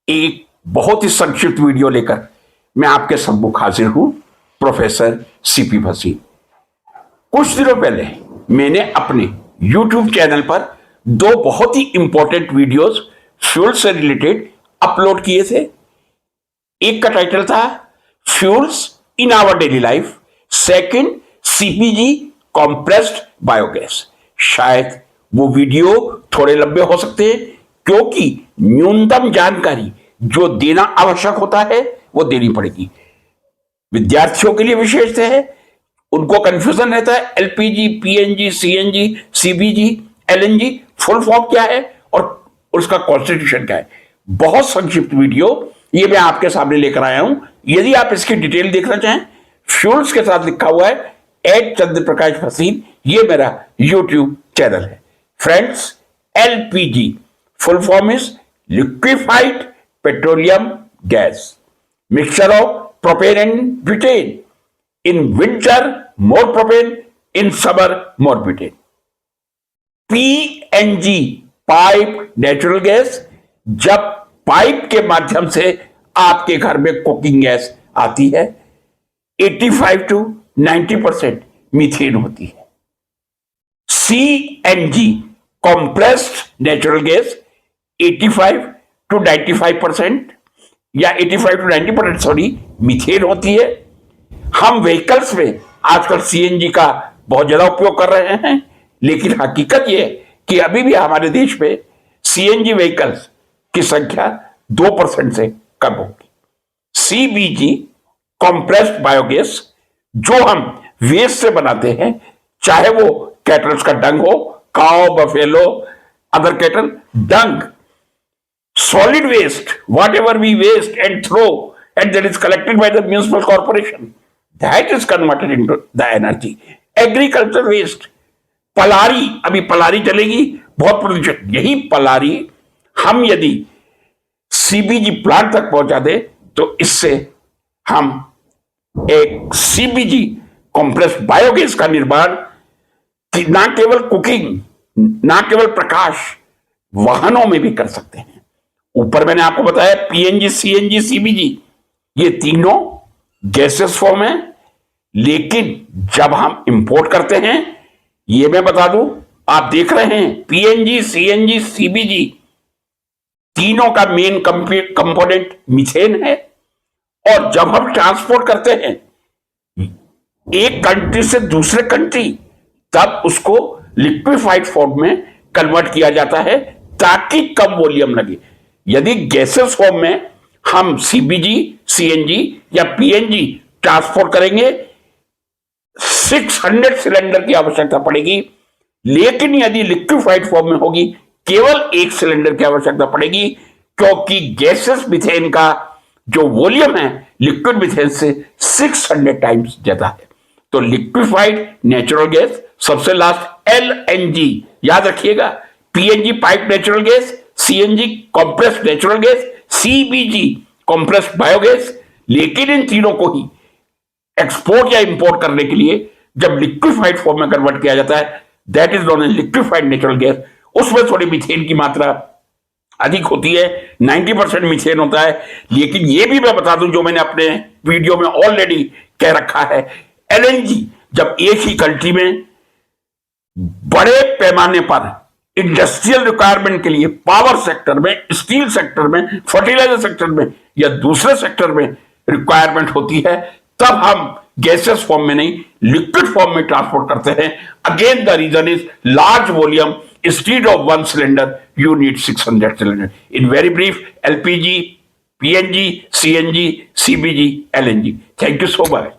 एक बहुत ही संक्षिप्त वीडियो लेकर मैं आपके सम्मुख हाजिर हूं, प्रोफेसर सीपी भसीन। कुछ दिनों पहले मैंने अपने YouTube चैनल पर दो बहुत ही इंपॉर्टेंट वीडियोस फ्यूल से रिलेटेड अपलोड किए थे। एक का टाइटल था fuels in our daily life, second CPG compressed biogas. शायद वो वीडियो थोड़े लंबे हो सकते हैं क्योंकि न्यूनतम जानकारी जो देना आवश्यक होता है वो देनी पड़ेगी। विद्यार्थियों के लिए विशेष है, उनको कंफ्यूजन रहता है LPG, PNG, CNG, CBG, LNG full form क्या है और उसका कॉन्स्टिट्यूशन क्या है। बहुत संक्षिप्त वीडियो ये मैं आपके सामने लेकर आया हूं। यदि आप इसकी डिटेल देखना चाहें, फ्यूल्स के साथ लिखा हुआ है @चंद्रप्रकाश भसीन, ये मेरा यूट्यूब चैनल है। Friends, LPG full form is liquefied petroleum gas, mixture of propane and butane. In winter more propane, in summer more butane. PNG pipe natural gas, जब पाइप के माध्यम से आपके घर में कुकिंग गैस आती है, 85 to 90% मीथेन होती है। CNG compressed natural gas, 85 to 95% या 85 to 90% सॉरी मीथेन होती है। हम व्हीकल्स में आजकल सीएनजी का बहुत ज्यादा उपयोग कर रहे हैं, लेकिन हकीकत यह है कि अभी भी हमारे देश में सीएनजी व्हीकल्स की संख्या 2% से कम होगी। सीबीजी कंप्रेस्ड बायोगैस, जो हम वेस्ट से बनाते हैं, चाहे वो कैटल्स का डंग हो, cow, buffalo, other cattle dung, solid waste, whatever we waste and throw and that is collected by the municipal corporation, that is converted into the energy. Agriculture waste, Palari, अभी पलारी चलेगी, बहुत प्रदूषण। यही पलारी हम यदि सीबीजी प्लांट तक पहुंचा दे तो इससे हम एक सीबीजी कॉम्प्रेस्ड बायोगैस का निर्माण ना केवल कुकिंग, ना केवल प्रकाश, वाहनों में भी कर सकते हैं। ऊपर मैंने आपको बताया पीएनजी, सीएनजी, सीबीजी ये तीनों गैसेस फॉर्म है, लेकिन जब हम इंपोर्ट करते हैं, ये मैं बता दूं, आप देख रहे हैं पीएनजी, सीएनजी, सीबीजी तीनों का मेन कंपोनेंट मीथेन है। और जब हम ट्रांसपोर्ट करते हैं एक कंट्री से दूसरे कंट्री, तब उसको लिक्विफाइड फॉर्म में कन्वर्ट किया जाता है ताकि कम वॉल्यूम लगे। यदि गैसेस फॉर्म में हम सीबीजी, सीएनजी या पीएनजी ट्रांसपोर्ट करेंगे, 600 सिलेंडर की आवश्यकता पड़ेगी, लेकिन यदि लिक्विफाइड फॉर्म में होगी केवल 1 सिलेंडर की आवश्यकता पड़ेगी, क्योंकि गैसेस मीथेन का जो वॉल्यूम है लिक्विड मीथेन से 600 टाइम्स ज्यादा है। तो लिक्विफाइड नेचुरल गैस, सबसे लास्ट एलएनजी, याद रखिएगा, PNG pipe natural gas, CNG compressed natural gas, CBG compressed biogas. लेकिन इन तीनों को ही एक्सपोर्ट या इंपोर्ट करने के लिए जब लिक्विफाइड फॉर्म में कन्वर्ट किया जाता है, that is known as liquefied natural gas. उसमें थोड़ी मीथेन की मात्रा अधिक होती है, 90% मीथेन होता है। लेकिन यह भी मैं बता दूं, जो मैंने अपने वीडियो में ऑलरेडी कह रखा है, एलएनजी जब एक ही कंट्री में बड़े पैमाने पर इंडस्ट्रियल रिक्वायरमेंट के लिए, पावर सेक्टर में, स्टील सेक्टर में, फर्टिलाइजर सेक्टर में या दूसरे सेक्टर में रिक्वायरमेंट होती है, तब हम गैसेस फॉर्म में नहीं लिक्विड फॉर्म में ट्रांसपोर्ट करते हैं। Again the reason is large volume, instead of 1 cylinder you need 600 cylinder. In very brief, LPG, PNG, CNG, CBG, LNG. Thank you so much.